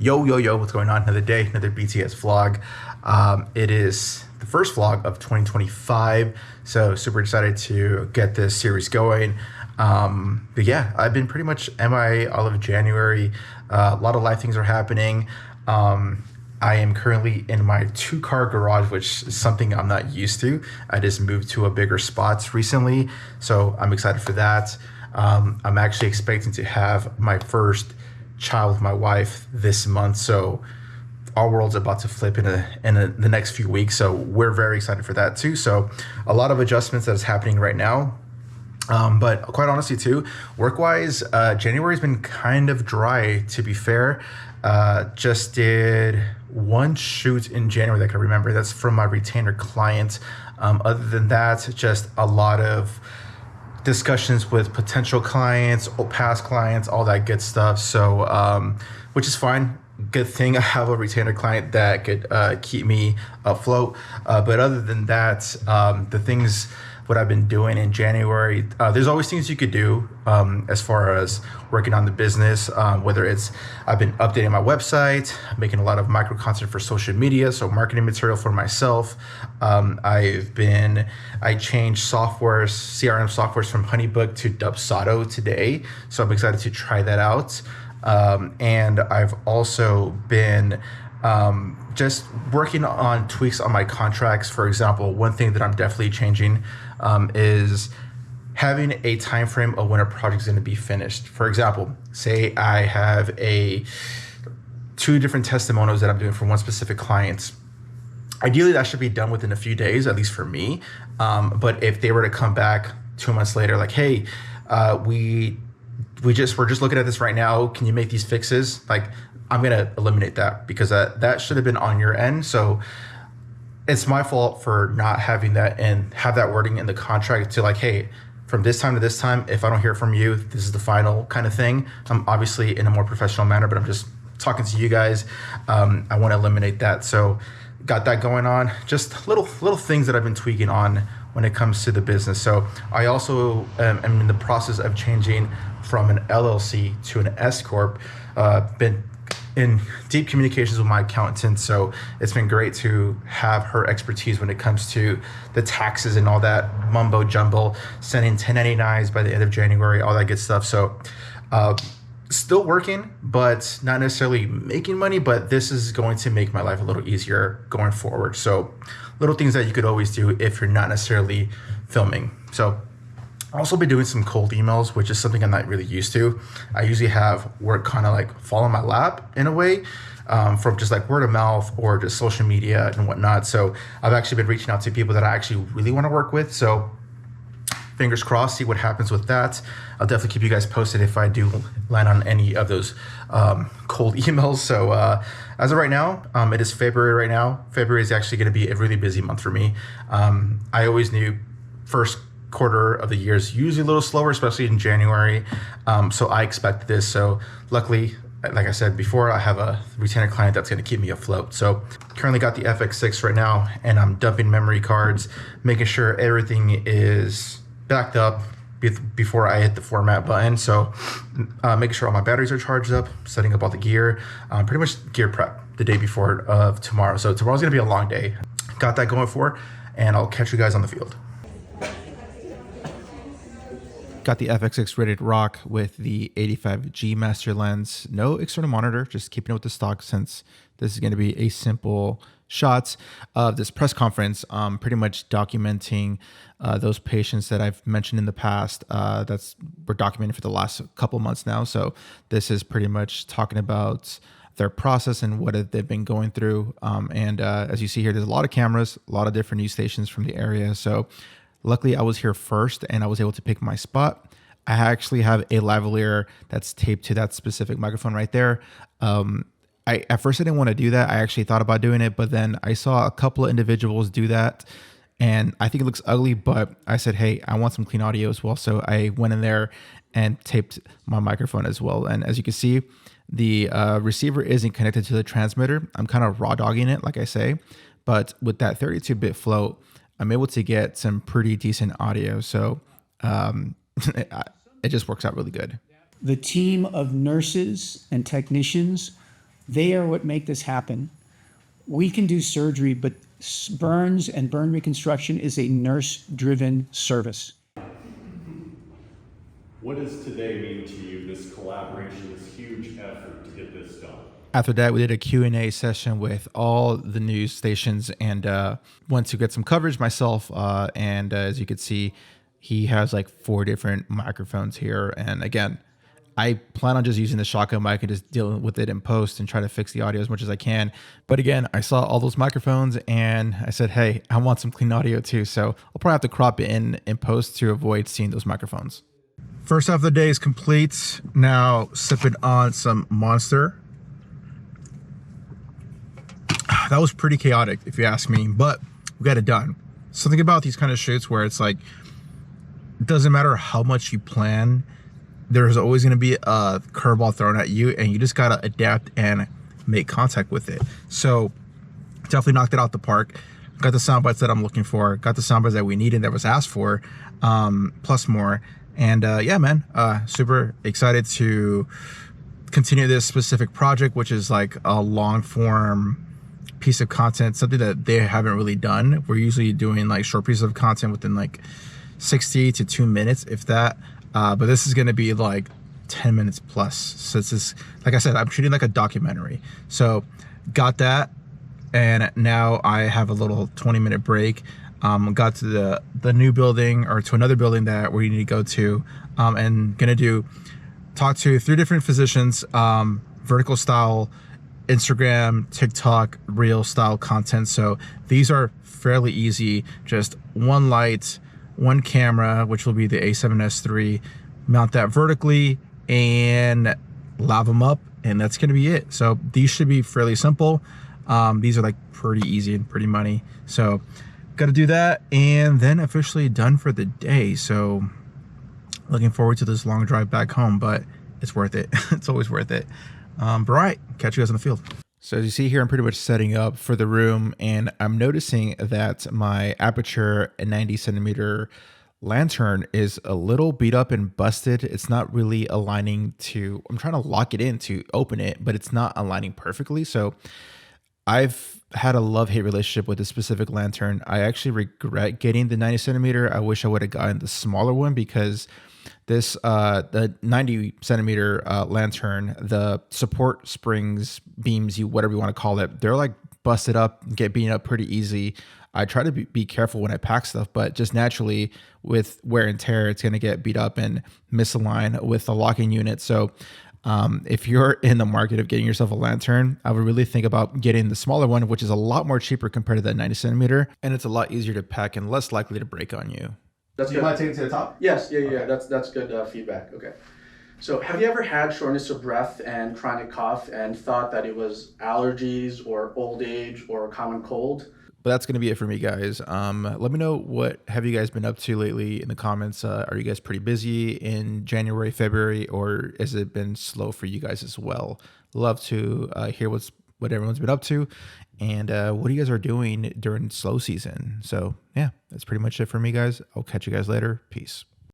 Yo, what's going on? Another day, another BTS vlog. It is the first vlog of 2025, so super excited to get this series going. But yeah, I've been pretty much MIA all of January. A lot of life things are happening. I am currently in my two-car garage, which is something I'm not used to. I just moved to a bigger spot recently, so I'm excited for that. I'm actually expecting to have my first child with my wife this month, so our world's about to flip in the next few weeks, so we're very excited for that too. So a lot of adjustments that is happening right now, but quite honestly too, work-wise, January's been kind of dry, to be fair. Just did one shoot in January that I can remember. That's from my retainer client. Other than that, just a lot of discussions with potential clients or past clients, all that good stuff. So, which is fine. Good thing I have a retainer client that could keep me afloat. But other than that, the things what I've been doing in January, there's always things you could do as far as working on the business, whether it's I've been updating my website, making a lot of micro content for social media, so marketing material for myself. I changed CRM softwares from Honeybook to Dubsado today, so I'm excited to try that out. And I've also been just working on tweaks on my contracts. For example, one thing that I'm definitely changing is having a time frame of when a project is going to be finished. For example, say I have two different testimonials that I'm doing for one specific client. Ideally, that should be done within a few days, at least for me. But if they were to come back 2 months later, like, hey, we're just looking at this right now, can you make these fixes? Like, I'm gonna eliminate that because that should have been on your end. So it's my fault for not having that and have that wording in the contract to like, hey, from this time to this time, if I don't hear from you, this is the final kind of thing. I'm obviously in a more professional manner, but I'm just talking to you guys. I want to eliminate that. So got that going on. Just little things that I've been tweaking on when it comes to the business. So I also am in the process of changing from an LLC to an S corp. Been in deep communications with my accountant, so it's been great to have her expertise when it comes to the taxes and all that mumbo jumbo, sending 1099s by the end of January, all that good stuff. So still working, but not necessarily making money, but this is going to make my life a little easier going forward. So little things that you could always do if you're not necessarily filming. So I've also been doing some cold emails, which is something I'm not really used to. I usually have work kind of like fall in my lap in a way, from just like word of mouth or just social media and whatnot. So I've actually been reaching out to people that I actually really want to work with. So fingers crossed, see what happens with that. I'll definitely keep you guys posted if I do land on any of those cold emails. So as of right now, it is February right now. February is actually going to be a really busy month for me. I always knew first quarter of the year is usually a little slower, especially in January. So I expect this. So luckily, like I said before, I have a retainer client that's going to keep me afloat. So currently got the FX6 right now, and I'm dumping memory cards, making sure everything is backed up before I hit the format button. So making sure all my batteries are charged up, setting up all the gear, pretty much gear prep the day before of tomorrow. So tomorrow's going to be a long day. Got that going for, and I'll catch you guys on the field. Got the FX6 ready to rock with the 85G master lens. No external monitor, just keeping it with the stock since this is going to be a simple shots of this press conference, pretty much documenting those patients that I've mentioned in the past. We're documenting for the last couple months now. So this is pretty much talking about their process and what they've been going through. As you see here, there's a lot of cameras, a lot of different news stations from the area. So luckily, I was here first and I was able to pick my spot. I actually have a lavalier that's taped to that specific microphone right there. At first, I didn't want to do that. I actually thought about doing it, but then I saw a couple of individuals do that, and I think it looks ugly, but I said, hey, I want some clean audio as well. So I went in there and taped my microphone as well. And as you can see, the receiver isn't connected to the transmitter. I'm kind of raw dogging it, like I say, but with that 32-bit float, I'm able to get some pretty decent audio. So it just works out really good. The team of nurses and technicians They are what make this happen. We can do surgery, but burns and burn reconstruction is a nurse-driven service. What does today mean to you, this collaboration, this huge effort to get this done? After that, we did a Q&A session with all the news stations and went to get some coverage myself. And as you could see, he has like 4 different microphones here. And again, I plan on just using the shotgun mic and just dealing with it in post and try to fix the audio as much as I can. But again, I saw all those microphones and I said, hey, I want some clean audio too. So I'll probably have to crop it in post to avoid seeing those microphones. First half of the day is complete. Now sipping on some Monster. That was pretty chaotic if you ask me, but we got it done. Something about these kind of shoots where it's like, it doesn't matter how much you plan, there's always going to be a curveball thrown at you and you just got to adapt and make contact with it. So definitely knocked it out the park. Got the sound bites that I'm looking for, got the sound bites that we needed, that was asked for, plus more. And yeah, man, super excited to continue this specific project, which is like a long form piece of content, something that they haven't really done. We're usually doing like short pieces of content within like 60 to 2 minutes, if that. But this is going to be like 10 minutes plus. So this is, like I said, I'm treating like a documentary. So got that. And now I have a little 20-minute break. Got to the new building, or to another building that we need to go to, and going to talk to 3 different physicians, vertical style, Instagram, TikTok, reel style content. So these are fairly easy. Just one light, one camera, which will be the A7S III, mount that vertically and lav them up, and that's going to be it. So these should be fairly simple. These are like pretty easy and pretty money. So got to do that, and then officially done for the day. So looking forward to this long drive back home, but it's worth it. It's always worth it. But all right, catch you guys in the field. So as you see here, I'm pretty much setting up for the room, and I'm noticing that my Aputure 90 centimeter lantern is a little beat up and busted. It's not really aligning to, I'm trying to lock it in to open it, but it's not aligning perfectly. So I've had a love-hate relationship with this specific lantern. I actually regret getting the 90 centimeter. I wish I would have gotten the smaller one, because this the 90 centimeter lantern, the support springs, beams, whatever you want to call it, they're like busted up, get beaten up pretty easy. I try to be careful when I pack stuff, but just naturally with wear and tear, it's going to get beat up and misalign with the locking unit. So if you're in the market of getting yourself a lantern, I would really think about getting the smaller one, which is a lot more cheaper compared to that 90 centimeter, and it's a lot easier to pack and less likely to break on you. That's Do good. you mind taking it to the top? Yes, yeah. That's good feedback. Okay. So have you ever had shortness of breath and chronic cough and thought that it was allergies or old age or a common cold? But that's going to be it for me, guys. Let me know, what have you guys been up to lately in the comments. Are you guys pretty busy in January, February, or has it been slow for you guys as well? Love to hear what everyone's been up to, and what you guys are doing during slow season. So yeah, that's pretty much it for me, guys. I'll catch you guys later. Peace.